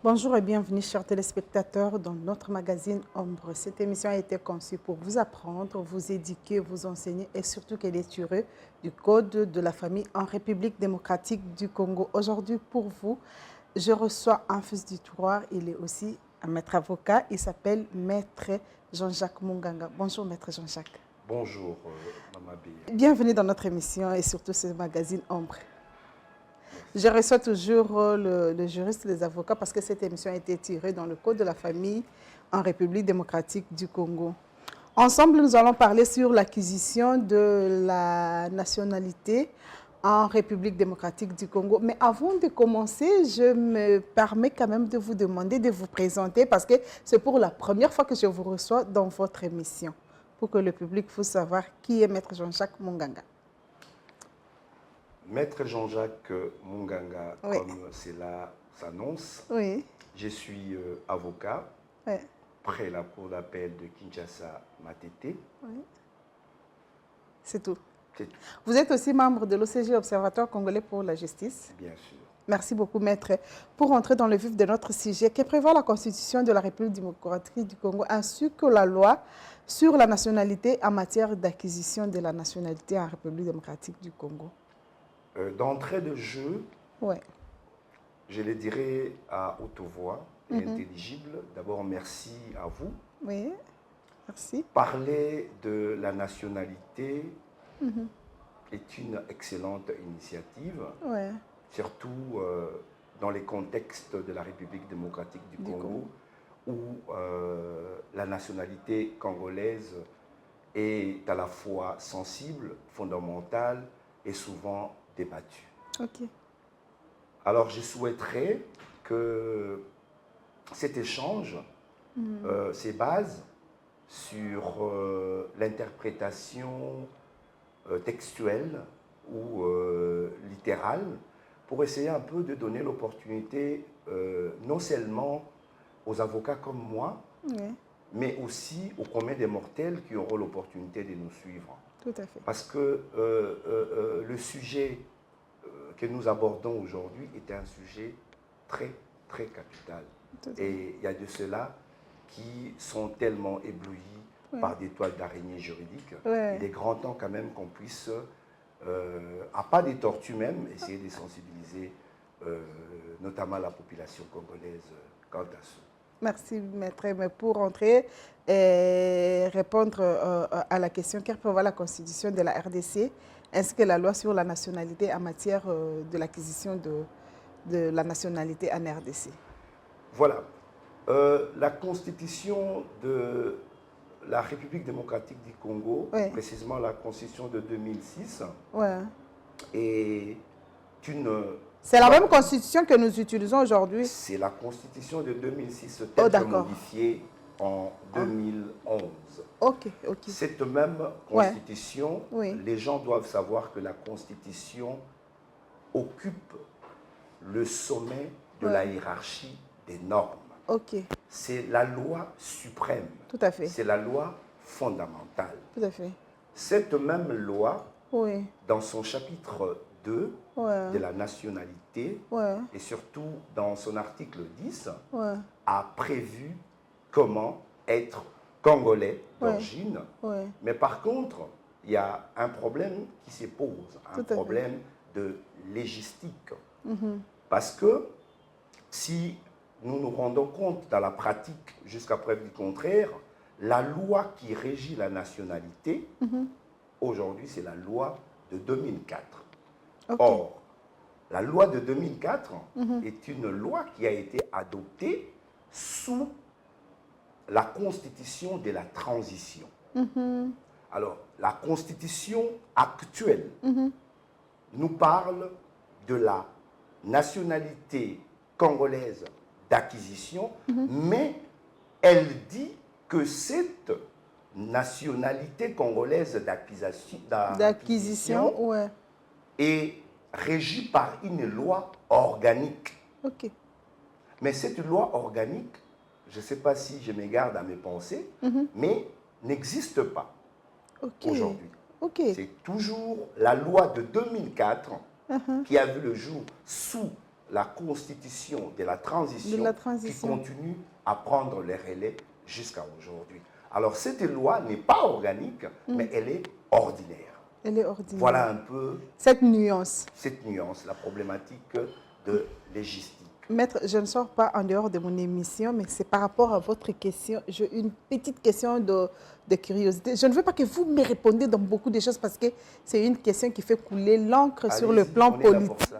Bonjour et bienvenue, chers téléspectateurs, dans notre magazine Ombre. Cette émission a été conçue pour vous apprendre, vous éduquer, vous enseigner et surtout qu'elle est tirée du Code de la famille en République démocratique du Congo. Aujourd'hui, pour vous, je reçois un fils du terroir. Il est aussi un maître avocat. Il s'appelle Maître Jean-Jacques Munganga. Bonjour, Maître Jean-Jacques. Bonjour, Maman B. Bienvenue dans notre émission et surtout ce magazine Ombre. Je reçois toujours le juriste et les avocats parce que cette émission a été tirée dans le Code de la famille en République démocratique du Congo. Ensemble, nous allons parler sur l'acquisition de la nationalité en République démocratique du Congo. Mais avant de commencer, je me permets quand même de vous demander de vous présenter parce que c'est pour la première fois que je vous reçois dans votre émission, pour que le public puisse savoir qui est Maître Jean-Jacques Munganga. Maître Jean-Jacques Munganga, Oui. comme cela s'annonce, Oui. je suis avocat Oui. près la cour d'appel de Kinshasa-Matete. Oui. C'est tout. C'est tout, Vous êtes aussi membre de l'OCG, Observatoire congolais pour la justice. bien sûr. Merci beaucoup, Maître. Pour entrer dans le vif de notre sujet, que prévoit la Constitution de la République démocratique du Congo ainsi que la loi sur la nationalité en matière d'acquisition de la nationalité en République démocratique du Congo? D'entrée de jeu, Ouais. je le dirai à haute voix et intelligible. D'abord, merci à vous. Oui, merci. Parler de la nationalité est une excellente initiative, Ouais. surtout dans les contextes de la République démocratique du Congo, où la nationalité congolaise est à la fois sensible, fondamentale et souvent débattue. Ok. Alors je souhaiterais que cet échange se base sur l'interprétation textuelle ou littérale pour essayer un peu de donner l'opportunité non seulement aux avocats comme moi, Oui, mais aussi aux communs des mortels qui auront l'opportunité de nous suivre. tout à fait. Parce que le sujet que nous abordons aujourd'hui est un sujet très, très capital. Tout à fait. Et il y a de ceux-là qui sont tellement éblouis par des toiles d'araignée juridiques. Ouais. Il est grand temps quand même qu'on puisse, à pas des tortues même, essayer de sensibiliser notamment la population congolaise quant à ça. Merci, Maître. Mais pour entrer et répondre à la question, que prévoit la Constitution de la RDC ainsi que la loi sur la nationalité en matière de l'acquisition de la nationalité en RDC? Voilà. La constitution de la République démocratique du Congo, Oui. précisément la constitution de 2006, Ouais. est une... C'est la même constitution que nous utilisons aujourd'hui? C'est la constitution de 2006 telle que d'accord. modifiée en 2011. Ok, ok. Cette même constitution, Oui. les gens doivent savoir que la constitution occupe le sommet de la hiérarchie des normes. Ok, C'est la loi suprême. tout à fait. C'est la loi fondamentale. Tout à fait. Cette même loi, Oui. dans son chapitre 2 Ouais. de la nationalité, Ouais. et surtout dans son article 10, Ouais. a prévu comment être congolais d'origine. Ouais. Mais par contre, il y a un problème qui se pose, un Tout à fait. problème de légistique. Parce que si nous nous rendons compte dans la pratique, jusqu'à preuve du contraire, la loi qui régit la nationalité, aujourd'hui, c'est la loi de 2004. Ok. Or, la loi de 2004 est une loi qui a été adoptée sous la constitution de la transition. Alors, la constitution actuelle nous parle de la nationalité congolaise d'acquisition, mais elle dit que cette nationalité congolaise D'acquisition, ouais. est régie par une loi organique. Ok. Mais cette loi organique, je ne sais pas si je m'égare à mes pensées, mais n'existe pas Ok. aujourd'hui. Ok. C'est toujours la loi de 2004 qui a vu le jour sous la constitution de la transition, qui transition. continue à prendre les relais jusqu'à aujourd'hui. Alors, cette loi n'est pas organique, mais elle est ordinaire. Elle est ordinaire. Voilà un peu cette nuance. La problématique de légistique. Maître, je ne sors pas en dehors de mon émission, mais c'est par rapport à votre question. J'ai une petite question de curiosité. Je ne veux pas que vous me répondiez dans beaucoup de choses parce que c'est une question qui fait couler l'encre sur le plan politique.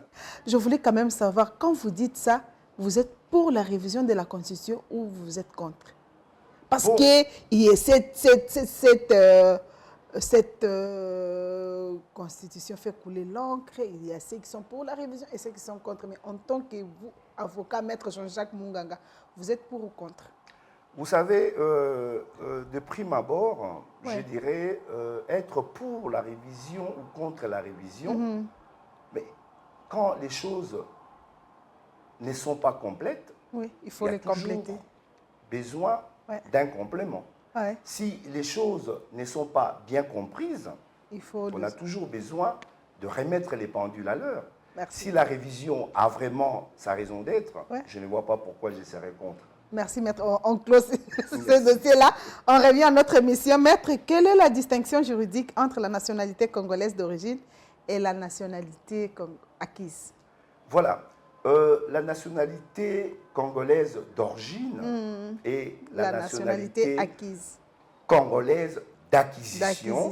Je voulais quand même savoir, quand vous dites ça, vous êtes pour la révision de la Constitution ou vous êtes contre? Parce que cette Constitution fait couler l'encre. Il y a ceux qui sont pour la révision et ceux qui sont contre. Mais en tant que vous, avocat, maître Jean-Jacques Munganga, vous êtes pour ou contre? Vous savez, de prime abord, je dirais être pour la révision ou contre la révision. Mais quand les choses ne sont pas complètes, il faut les compléter. Besoin d'un complément. Si les choses ne sont pas bien comprises, on a toujours besoin de remettre les pendules à l'heure. Si la révision a vraiment sa raison d'être, je ne vois pas pourquoi je serais contre. Merci, maître. On close ce dossier-là. On revient à notre émission. Maître, quelle est la distinction juridique entre la nationalité congolaise d'origine et la nationalité acquise? Voilà. La nationalité congolaise d'origine et la nationalité acquise. Congolaise d'acquisition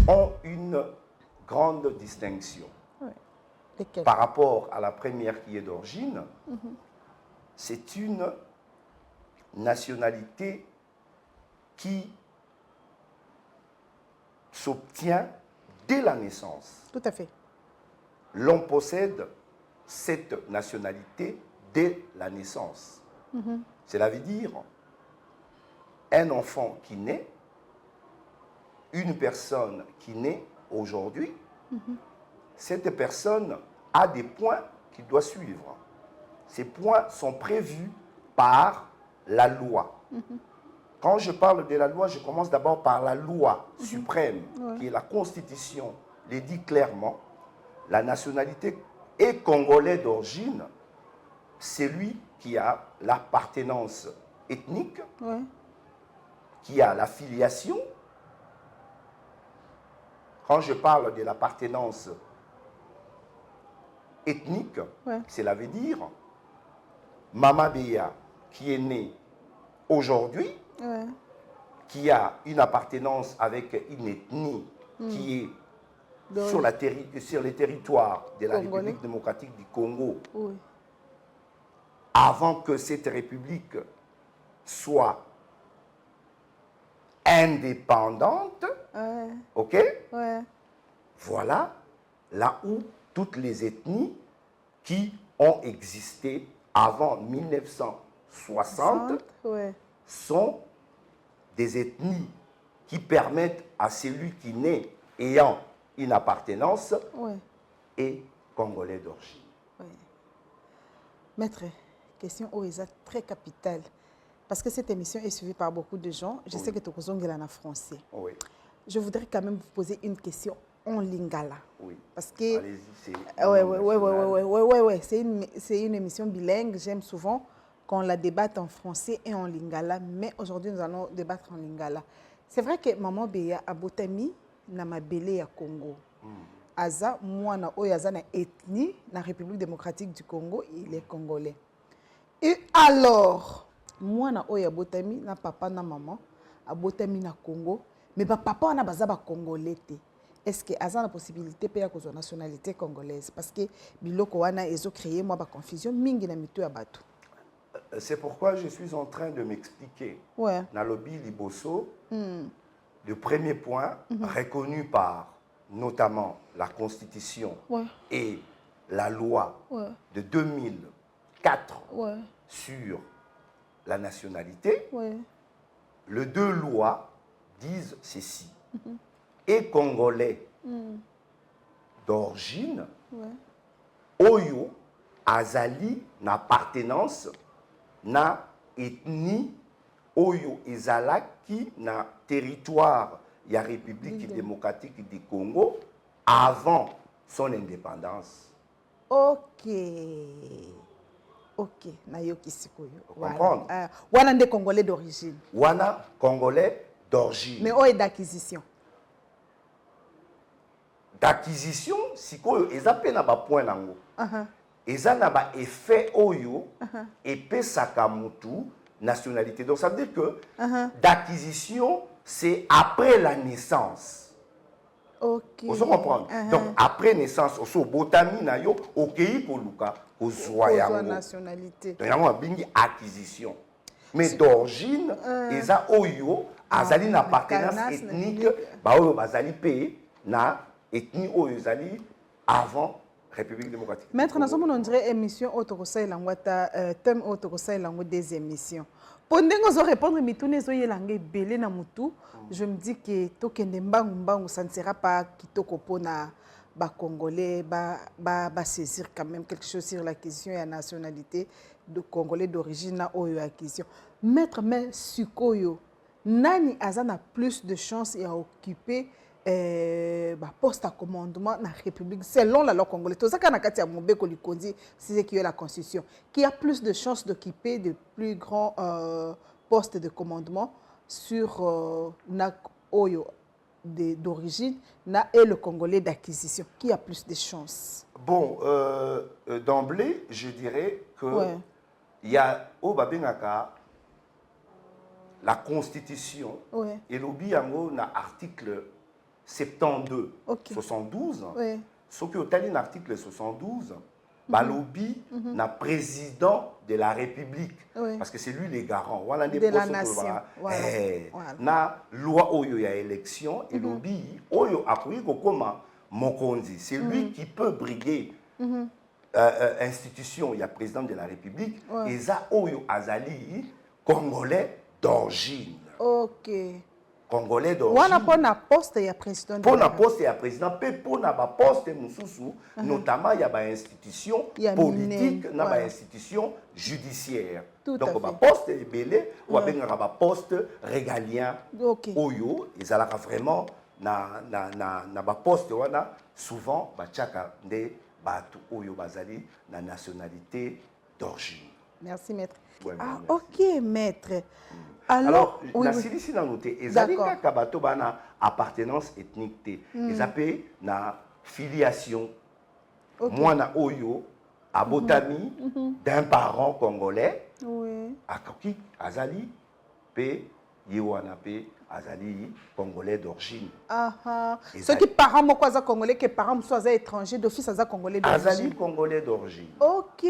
ont une grande distinction. Par rapport à la première qui est d'origine, c'est une nationalité qui s'obtient dès la naissance. Tout à fait. L'on possède cette nationalité dès la naissance. Cela veut dire un enfant qui naît, une personne qui naît aujourd'hui, cette personne a des points qu'il doit suivre. Ces points sont prévus par la loi. Quand je parle de la loi, je commence d'abord par la loi suprême, qui est la Constitution, le dit clairement. La nationalité est congolais d'origine, celui qui a l'appartenance ethnique, qui a la filiation. Quand je parle de l'appartenance ethnique, cela veut dire Mama Beya, qui est née aujourd'hui, qui a une appartenance avec une ethnie qui est sur les territoires de la République démocratique du Congo, avant que cette république soit indépendante, voilà là où toutes les ethnies qui ont existé avant 1960 sont des ethnies qui permettent à celui qui naît ayant une appartenance et congolais d'origine. Maître, question OESA très capitale. Parce que cette émission est suivie par beaucoup de gens. Je sais que tu es en français. Je voudrais quand même vous poser une question en lingala. Parce que c'est une émission bilingue. J'aime souvent qu'on la débatte en français et en lingala. Mais aujourd'hui, nous allons débattre en lingala. C'est vrai que Maman Beya a botami na mabele ya Congo. Aza mwana oyaza na ethnie na République démocratique du Congo, il est congolais. Et alors, mwana oya botami na papa na maman a botami na Congo, mais papa na baza ba congolais te. Est-ce que aza na possibilité pe ya kozwa nationalité congolaise parce que biloko wana ezo créer moi ba confusion mingi na mitu ya bato. C'est pourquoi je suis en train de m'expliquer. Na lobby liboso, le premier point reconnu par notamment la Constitution et la loi de 2004 sur la nationalité, les deux lois disent ceci. Et congolais d'origine, oyo azali na appartenance na ethnie oyo ezalaki na territoire ya République démocratique du Congo avant son indépendance. Ok. Ok. Nayoki sikoyo. Comprendre? Wana des Congolais d'origine. Wana Congolais d'origine. Mais est d'acquisition. D'acquisition, sikoyo, eza pe na ba point nango. Eza na ba effet oyo et sakamutu nationalité. Donc ça veut dire que d'acquisition, c'est après la naissance. Ok. Vous comprenez? Donc après naissance, au botami na yo, okei koluka, au zoyango. Nationalité. Donc yango bingi acquisition. Mais d'origine, eza oyo azali na appartenance ethnique, ba oyo bazali pe na ethnie oyo ezali avant République démocratique. Maître, nous avons une émission autorosaï langwata thème autorosaï langue des émissions. Pendant que vous répondre mitune zo yelangue belé na mutu, je me dis que to kende mbangu ça ne sera pas kitoko pona ba congolais ba saisir quand même quelque chose sur la question et la nationalité de congolais d'origine na oyo acquisition. Maître mais sukoyo nani azana plus de chance à occuper poste à commandement dans la République, selon la loi congolaise. Tout ça, quand on a Mobeko Likondi, c'est qui est la Constitution, qui a plus de chances d'occuper de plus grands postes de commandement sur Oyo d'origine et le Congolais d'acquisition. Qui a plus de chances? Bon, d'emblée, je dirais que il y a au Babengaka la Constitution et l'obi yango na article 72, 72. Ce qui est un article 72, Balobi, na président de la République, parce que c'est lui le garant. De la nation. Na loi oyo ya élection, et lobi oyo akoui kokoma mokonzi. C'est lui qui peut briguer institution, il y a président de la République, et ça oyo azali congolais d'origine. Ok. Congolais d'origine. Pour na poste ya président. Pour na poste ya président, pour na ba poste mususu, notamment il y a ba institution politique, na ba institution judiciaire. Donc ba poste belé ou bien ba poste régalien. Oyo, ils alaka vraiment na ba poste wana souvent ba tchaka nde batu oyo bazali na nationalité d'origine. Merci maître. Ouais, ah merci. Ok maître. Alors, la Silici n'a noté, ils avaient une appartenance ethnique, ils avaient une filiation. Moi, na Oyo, à Botami, d'un parent congolais, à Koki, Azali, P, Yewana P, Azali, congolais d'origine. Ceux qui parents sont congolais, que parents sont étrangers, d'office sont congolais d'origine. Azali, congolais d'origine. Ok,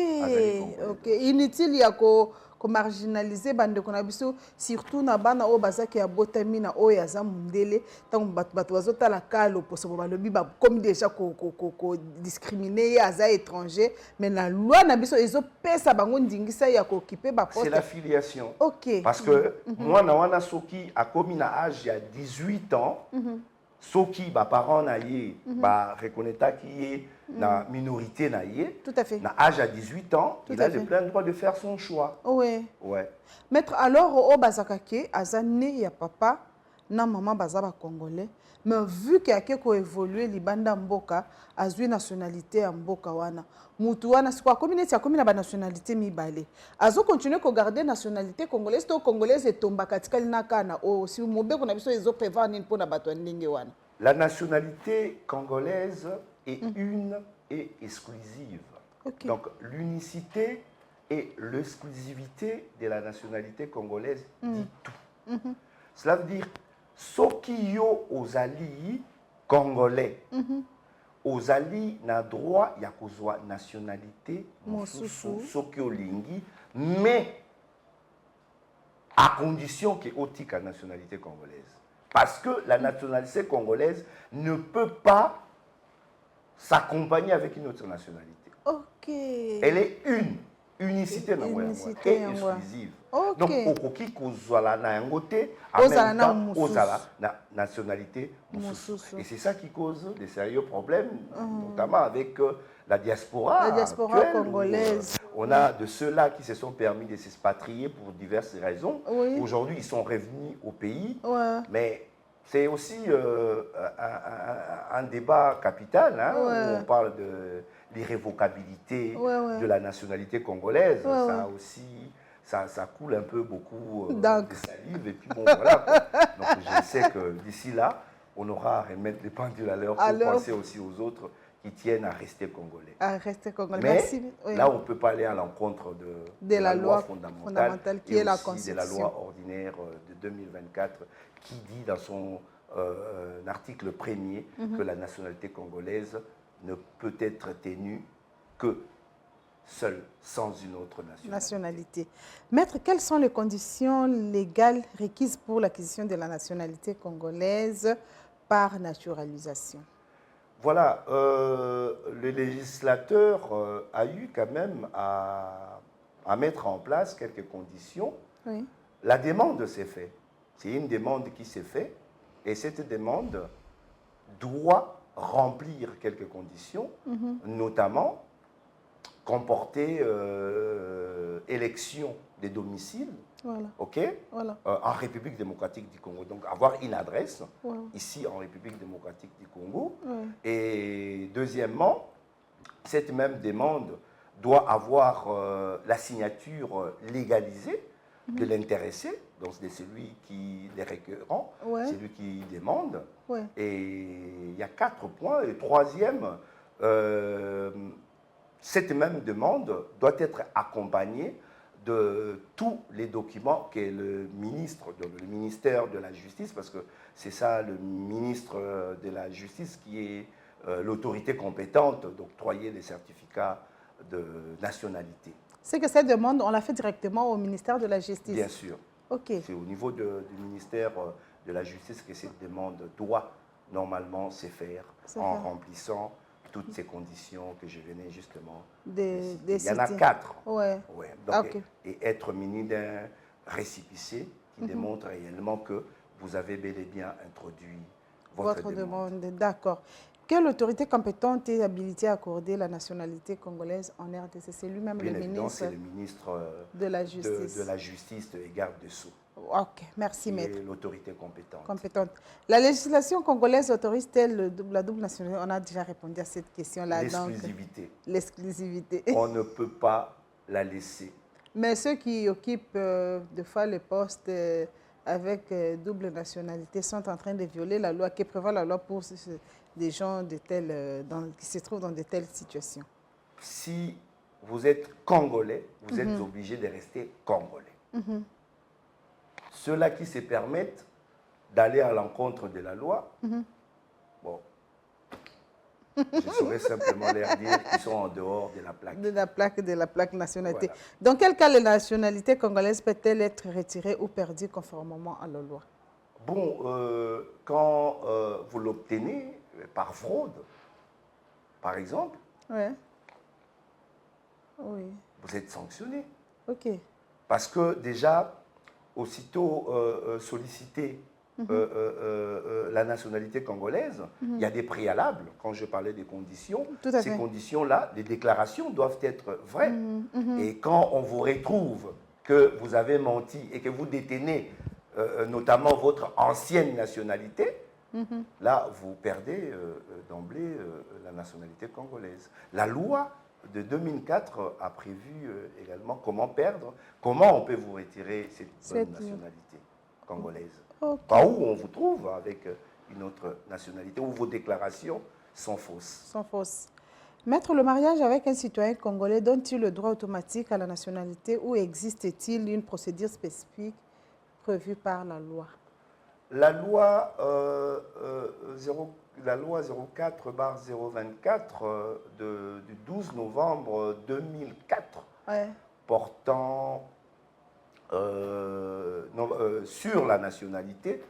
ok. Inutile, il y a ko marginaliser bande ko na biso surtout na bana o bazaki ya botami na o ya za mundele tant bato bazota la kalo poso balobi ba comme déjà ko discriminer ya za étranger mais la loi na biso ezo pesa bango ndingisa ya ko occuper ba poste. C'est l'affiliation. Ok. Parce que moi na wana soki a commis na âge il y a 18 ans soki ba parents na ye ba reconnaître qui est la minorité na ye. Tout à fait. Na âge à 18 ans, il a le plein droit de faire son choix. Oui. Ouais. Maître, alors au bazakake azane ya papa na maman bazaba congolais mais vu que yake ko évoluer libanda mboka azui nationalité ya mboka wana mutu wana sikwa communauté ya komina ba nationalité mibale azo continuer ko garder nationalité congolaise to congolaise etomba katika linaka na o si mobeko na biso ezo prévoir nini pona bato ndenge wana. La nationalité congolaise est une et exclusive. Okay. Donc l'unicité et l'exclusivité de la nationalité congolaise dit tout. Cela veut dire Sokiyo ozali congolais. Ozali na droit ya kozwa nationalité mosusu Sokio lingi mais à condition que otika nationalité congolaise. Parce que la nationalité congolaise ne peut pas s'accompagner avec une autre nationalité. Ok. Elle est unicité et exclusive. Okay. Donc, okoki kozala na yangote, en même temps, ozala na nationalité mususu. Et c'est ça qui cause des sérieux problèmes, notamment avec la diaspora. La diaspora congolaise. On a de ceux-là qui se sont permis de s'expatrier pour diverses raisons. Oui. Aujourd'hui, ils sont revenus au pays, mais C'est aussi un débat capital, hein, Ouais. où on parle de l'irrévocabilité Ouais, ouais. de la nationalité congolaise. Ouais, ouais. Ça aussi, ça coule un peu beaucoup de Donc, salive. Et puis bon, voilà quoi. Donc je sais que d'ici là, on aura à remettre les pendules à l'heure pour alors, penser aussi aux autres qui tiennent à rester congolais. restez congolais. Mais Merci. Oui. là, on ne peut pas aller à l'encontre De de la la loi loi fondamentale fondamentale qui et est la aussi de la Constitution. loi ordinaire de 2024 qui dit dans son article premier que la nationalité congolaise ne peut être tenue que seule, sans une autre nationalité. Nationalité. Maître, quelles sont les conditions légales requises pour l'acquisition de la nationalité congolaise par naturalisation? Voilà, le législateur a eu quand même à mettre en place quelques conditions. Oui. La demande s'est faite. C'est une demande qui s'est faite et cette demande doit remplir quelques conditions, notamment comporter élection des domiciles, Voilà. ok, Voilà. en République démocratique du Congo. Donc avoir une adresse Voilà. ici en République démocratique du Congo. Ouais. Et deuxièmement, cette même demande doit avoir la signature légalisée de l'intéressé, donc c'est celui qui est requérant, Ouais. celui qui demande. Ouais. Et il y a 4 points. Et troisième, cette même demande doit être accompagnée de tous les documents que le ministère de la Justice, parce que c'est ça, le ministre de la Justice qui est l'autorité compétente d'octroyer les certificats de nationalité. C'est que cette demande, on l'a fait directement au ministère de la Justice. Bien sûr. OK. C'est au niveau du ministère de la Justice que cette demande doit normalement se faire en remplissant toutes ces conditions que je venais justement de citer. Il y en a 4. Ouais. Ouais. Donc, OK. et être muni d'un récépissé qui démontre réellement que vous avez bel et bien introduit votre demande. D'accord. Quelle autorité compétente est habilitée à accorder la nationalité congolaise en RDC? C'est lui-même le ministre, c'est le ministre de la Justice. de la Justice et garde des Sceaux. Ok, merci maître. L'autorité compétente. La législation congolaise autorise-t-elle la double nationalité? On a déjà répondu à cette question-là. L'exclusivité. L'exclusivité. On ne peut pas la laisser. Mais ceux qui occupent de fois les postes avec double nationalité sont en train de violer la loi, qui prévoit la loi pour des gens qui se trouvent dans de telles situations. Si vous êtes congolais, vous êtes obligé de rester congolais. Ceux-là qui se permettent d'aller à l'encontre de la loi, bon, je saurais simplement leur dire qu'ils sont en dehors de la plaque. De la plaque nationalité. Voilà. Dans quel cas la nationalité congolaise peut-elle être retirée ou perdue conformément à la loi? Bon, quand vous l'obtenez par fraude, par exemple, ouais. Oui. vous êtes sanctionné. OK. Parce que déjà, aussitôt sollicité la nationalité congolaise, il y a des préalables. Quand je parlais des conditions, ces conditions-là, les déclarations doivent être vraies. Et quand on vous retrouve que vous avez menti et que vous détenez notamment votre ancienne nationalité, là, vous perdez d'emblée la nationalité congolaise. La loi de 2004 a prévu également comment on peut vous retirer cette nationalité congolaise. Okay. Pas où on vous trouve avec une autre nationalité, où vos déclarations sont fausses. Maître, le mariage avec un citoyen congolais donne-t-il le droit automatique à la nationalité ou existe-t-il une procédure spécifique prévue par la loi? La loi 04/024 du 12 novembre 2004 ouais. portant sur la nationalité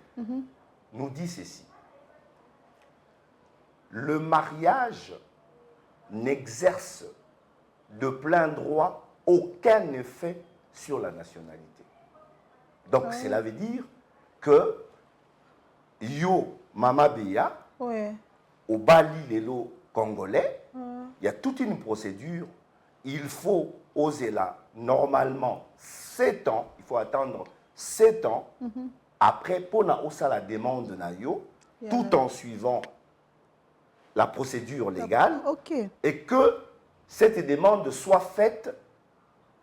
nous dit ceci. Le mariage n'exerce de plein droit aucun effet sur la nationalité. Donc cela veut dire que yo mama beya au Bali lelo congolais, il y a toute une procédure. Il faut oser là, normalement 7 ans, il faut attendre 7 ans après, pour na osa la demande na yo, tout en suivant la procédure légale, et que cette demande soit faite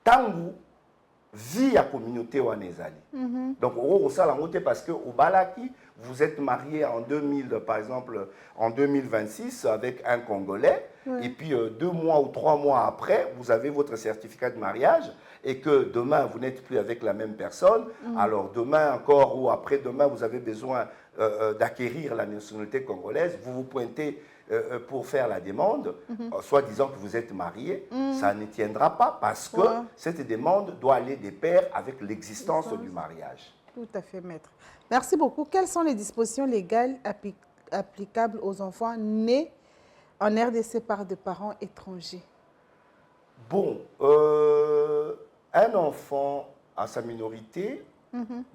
tangu via la communauté wanezali. Donc, au salamote parce que au Balaki, vous êtes marié en 2000, par exemple, en 2026 avec un Congolais, et puis 2 mois ou 3 mois après, vous avez votre certificat de mariage, et que demain, vous n'êtes plus avec la même personne, alors demain encore ou après-demain, vous avez besoin d'acquérir la nationalité congolaise, vous vous pointez pour faire la demande, soit disant que vous êtes marié, ça ne tiendra pas parce que cette demande doit aller de pair avec l'existence du mariage. Tout à fait, maître. Merci beaucoup. Quelles sont les dispositions légales applicables aux enfants nés en RDC par des parents étrangers? Bon, un enfant à sa minorité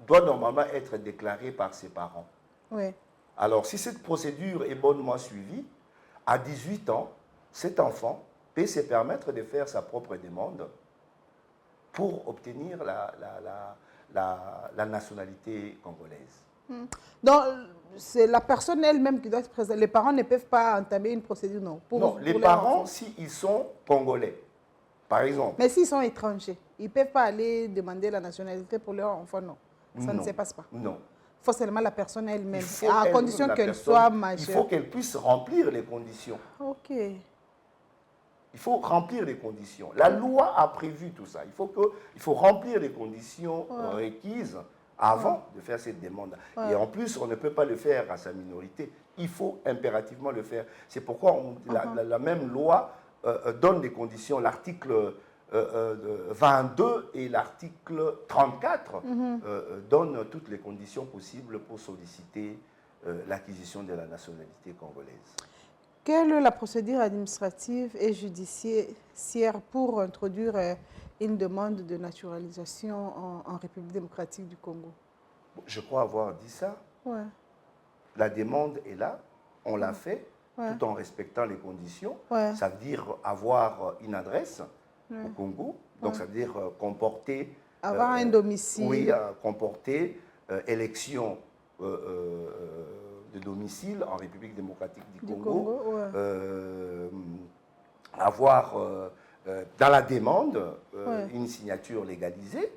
doit normalement être déclaré par ses parents. Oui. Alors, si cette procédure est bonnement suivie, à 18 ans, cet enfant peut se permettre de faire sa propre demande pour obtenir la nationalité congolaise. Donc, c'est la personne elle-même qui doit se présenter. Les parents ne peuvent pas entamer une procédure, non? Non, les parents, s'ils sont congolais, par exemple. Mais s'ils sont étrangers, ils ne peuvent pas aller demander la nationalité pour leur enfant, non? Ça ne se passe pas. Non. Il faut seulement la personne elle-même, à condition qu'elle soit majeure. Il faut qu'elle puisse remplir les conditions. Ok. Il faut remplir les conditions. La loi a prévu tout ça. Il faut remplir les conditions requises avant de faire cette demande. Et en plus, on ne peut pas le faire à sa minorité. Il faut impérativement le faire. C'est pourquoi la même loi donne des conditions. L'article 22 et l'article 34 donnent toutes les conditions possibles pour solliciter l'acquisition de la nationalité congolaise. Quelle est la procédure administrative et judiciaire pour introduire une demande de naturalisation en République démocratique du Congo? Je crois avoir dit ça. Ouais. La demande est là, on l'a fait, tout en respectant les conditions. Ça veut dire avoir une adresse au Congo, donc ça veut dire comporter... Avoir un domicile. Oui, comporter élection de domicile en République démocratique du Congo. Avoir dans la demande une signature légalisée.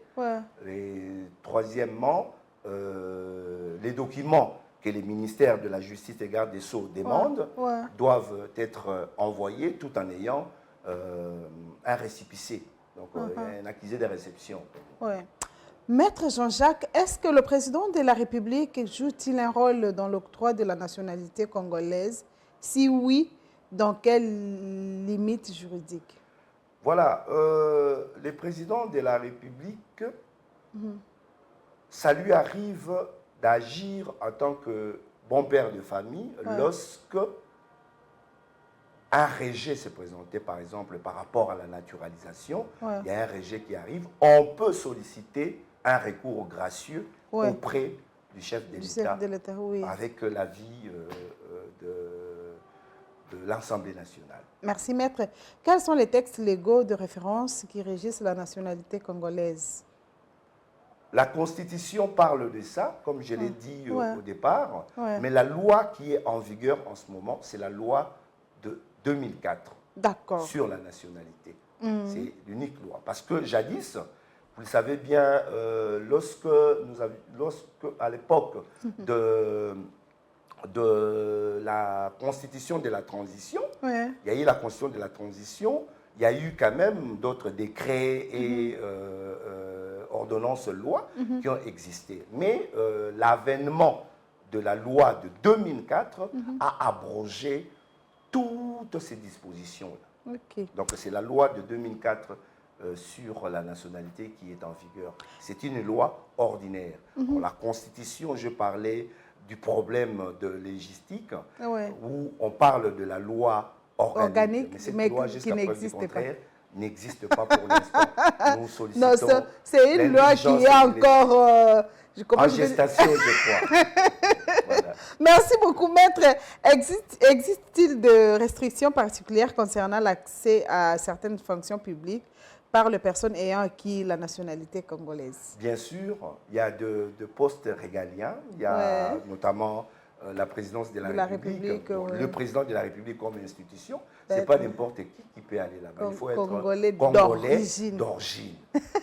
Et troisièmement, les documents que les ministères de la Justice et Garde des Sceaux demandent doivent être envoyés tout en ayant un récépissé, donc un accusé de réception. Maître Jean-Jacques, est-ce que le président de la République joue-t-il un rôle dans l'octroi de la nationalité congolaise? Si oui, dans quelles limites juridiques? Voilà, le président de la République, ça lui arrive d'agir en tant que bon père de famille lorsque un rejet s'est présenté, par exemple, par rapport à la naturalisation. Il y a un rejet qui arrive. On peut solliciter un recours gracieux auprès du chef de l'État avec l'avis de l'Assemblée nationale. Merci, maître. Quels sont les textes légaux de référence qui régissent la nationalité congolaise? La Constitution parle de ça, comme je l'ai dit au départ, mais la loi qui est en vigueur en ce moment, c'est la loi de 2004 sur la nationalité. C'est l'unique loi. Parce que jadis, vous le savez bien, lorsque à l'époque de la constitution de la transition, il y a eu la constitution de la transition, il y a eu quand même d'autres décrets et ordonnances lois qui ont existé. Mais l'avènement de la loi de 2004 a abrogé toutes ces dispositions-là. Donc c'est la loi de 2004 sur la nationalité qui est en vigueur. C'est une loi ordinaire. La Constitution, je parlais du problème de légistique, où on parle de la loi organique, mais cette loi, jusqu'à preuve du contraire, n'existe pas pour l'instant. Nous sollicitons... Non, c'est une loi qui est encore... en gestation, je crois. Voilà. Merci beaucoup, maître. Existe-t-il de restrictions particulières concernant l'accès à certaines fonctions publiques par les personnes ayant acquis la nationalité congolaise. Bien sûr, il y a de postes régaliens. Il y a notamment la présidence de la République. Bon, le président de la République comme institution, ce n'est pas n'importe qui peut aller là-bas. Il faut être Congolais d'origine.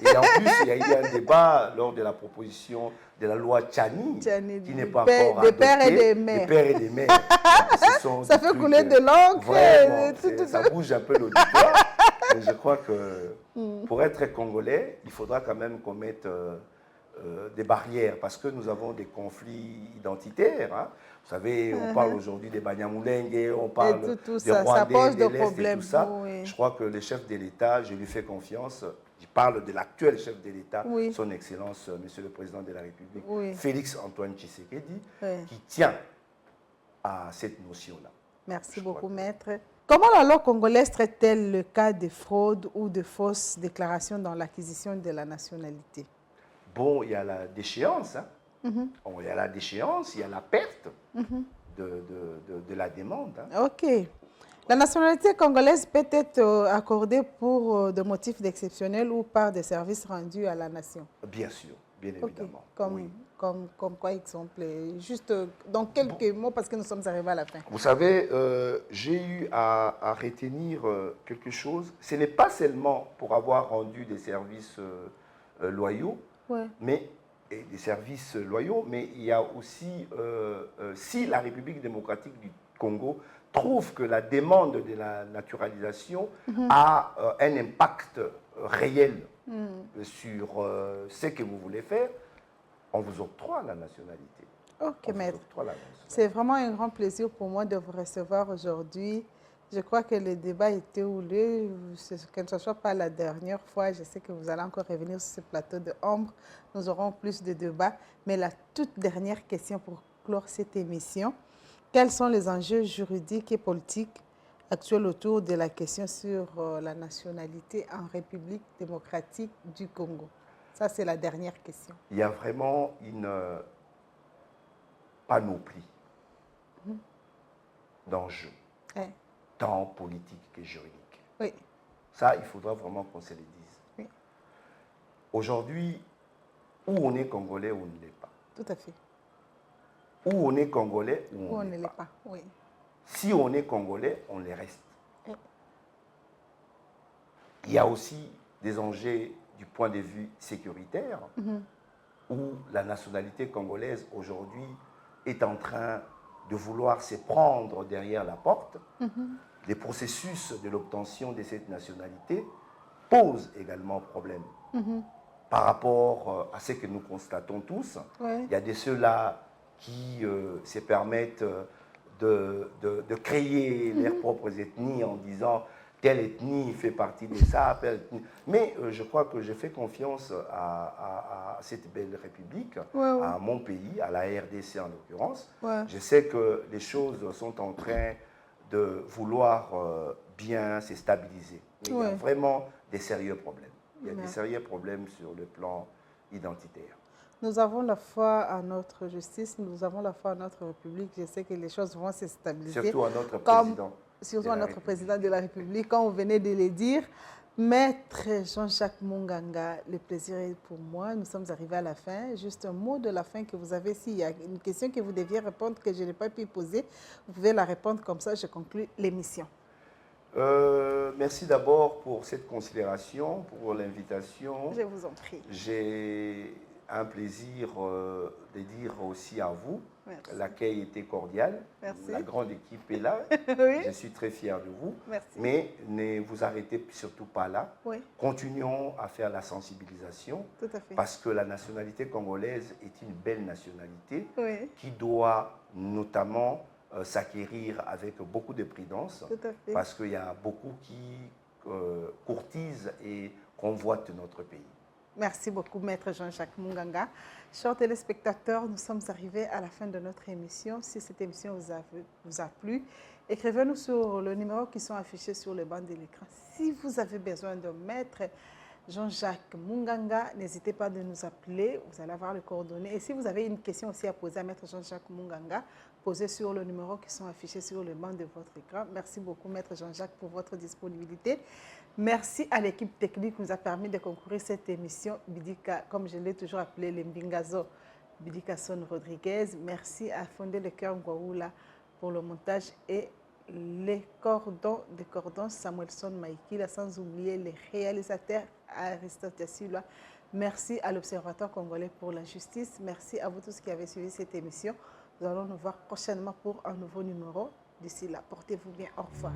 Et en plus, il y a eu un débat lors de la proposition de la loi Tchani, qui n'est pas encore adoptée. Des pères et des mères. Des pères et des mères. Ça fait couler de l'encre. Vraiment, ça bouge un peu l'auditoire. Mais je crois que pour être Congolais, il faudra quand même qu'on mette des barrières parce que nous avons des conflits identitaires. Hein. Vous savez, on parle aujourd'hui des Banyamulenge, on parle des Rwandais, de l'Est et tout ça. Oui. Je crois que le chef de l'État, je lui fais confiance. Je parle de l'actuel chef de l'État, son Excellence, Monsieur le Président de la République, Félix Antoine Tshisekedi, qui tient à cette notion-là. Merci beaucoup, maître. Comment la loi congolaise traite-t-elle le cas de fraude ou de fausses déclarations dans l'acquisition de la nationalité? Bon, il y a la déchéance. Hein. Il y a la déchéance, il y a la perte de la demande. Hein. OK. La nationalité congolaise peut être accordée pour des motifs d'exceptionnel ou par des services rendus à la nation? Bien sûr, bien évidemment. Comme quoi, exemple? Juste dans quelques mots, parce que nous sommes arrivés à la fin. Vous savez, j'ai eu à retenir quelque chose. Ce n'est pas seulement pour avoir rendu des services loyaux, mais des services loyaux, mais il y a aussi, si la République démocratique du Congo trouve que la demande de la naturalisation a un impact réel sur ce que vous voulez faire, on vous octroie la nationalité. Ok, maître. C'est vraiment un grand plaisir pour moi de vous recevoir aujourd'hui. Je crois que le débat était houleux, que ce ne soit pas la dernière fois. Je sais que vous allez encore revenir sur ce plateau de Ombre. Nous aurons plus de débats. Mais la toute dernière question pour clore cette émission. Quels sont les enjeux juridiques et politiques actuels autour de la question sur la nationalité en République démocratique du Congo? Ça, c'est la dernière question. Il y a vraiment une panoplie d'enjeux, tant politiques que juridiques. Oui. Ça, il faudra vraiment qu'on se le dise. Oui. Aujourd'hui, où on est Congolais, ou on ne l'est pas. Tout à fait. Où on est Congolais, ou on ne l'est pas. Oui. Si on est Congolais, on les reste. Oui. Il y a aussi des enjeux du point de vue sécuritaire, où la nationalité congolaise aujourd'hui est en train de vouloir se prendre derrière la porte. Les processus de l'obtention de cette nationalité posent également problème. Par rapport à ce que nous constatons tous, il y a de ceux-là qui se permettent de créer leurs propres ethnies en disant telle ethnie fait partie de ça, mais je crois que je fais confiance à cette belle république, à mon pays, à la RDC en l'occurrence. Je sais que les choses sont en train de vouloir bien se stabiliser. Mais il y a vraiment des sérieux problèmes. Il y a des sérieux problèmes sur le plan identitaire. Nous avons la foi en notre justice, nous avons la foi en notre République. Je sais que les choses vont se stabiliser. Surtout à notre président. Surtout à notre président de la République, comme vous venez de le dire. Maître Jean-Jacques Munganga, le plaisir est pour moi. Nous sommes arrivés à la fin. Juste un mot de la fin que vous avez. S'il y a une question que vous deviez répondre que je n'ai pas pu poser, vous pouvez la répondre comme ça. Je conclue l'émission. Merci d'abord pour cette considération, pour l'invitation. Je vous en prie. J'ai un plaisir de dire aussi à vous. L'accueil était cordial. Merci. La grande équipe est là. Je suis très fier de vous. Merci. Mais ne vous arrêtez surtout pas là. Continuons à faire la sensibilisation. Tout à fait. Parce que la nationalité congolaise est une belle nationalité qui doit notamment s'acquérir avec beaucoup de prudence. Tout à fait. Parce qu'il y a beaucoup qui courtisent et convoitent notre pays. Merci beaucoup, Maître Jean-Jacques Munganga. Chers téléspectateurs, nous sommes arrivés à la fin de notre émission. Si cette émission vous a plu, écrivez-nous sur le numéro qui sont affichés sur le banc de l'écran. Si vous avez besoin de Maître Jean-Jacques Munganga, n'hésitez pas à nous appeler. Vous allez avoir les coordonnées. Et si vous avez une question aussi à poser à Maître Jean-Jacques Munganga, poser sur le numéro qui sont affichés sur le banc de votre écran. Merci beaucoup, Maître Jean-Jacques, pour votre disponibilité. Merci à l'équipe technique qui nous a permis de concourir cette émission. Bidika, comme je l'ai toujours appelé, le Mbingazo, Bidika Son Rodriguez. Merci à Fondé le Cœur Ngwaoula pour le montage et les cordons Samuelson Maïkila, sans oublier les réalisateurs Aristote Silva. Merci à l'Observatoire congolais pour la justice. Merci à vous tous qui avez suivi cette émission. Nous allons nous voir prochainement pour un nouveau numéro. D'ici là, portez-vous bien. Au revoir.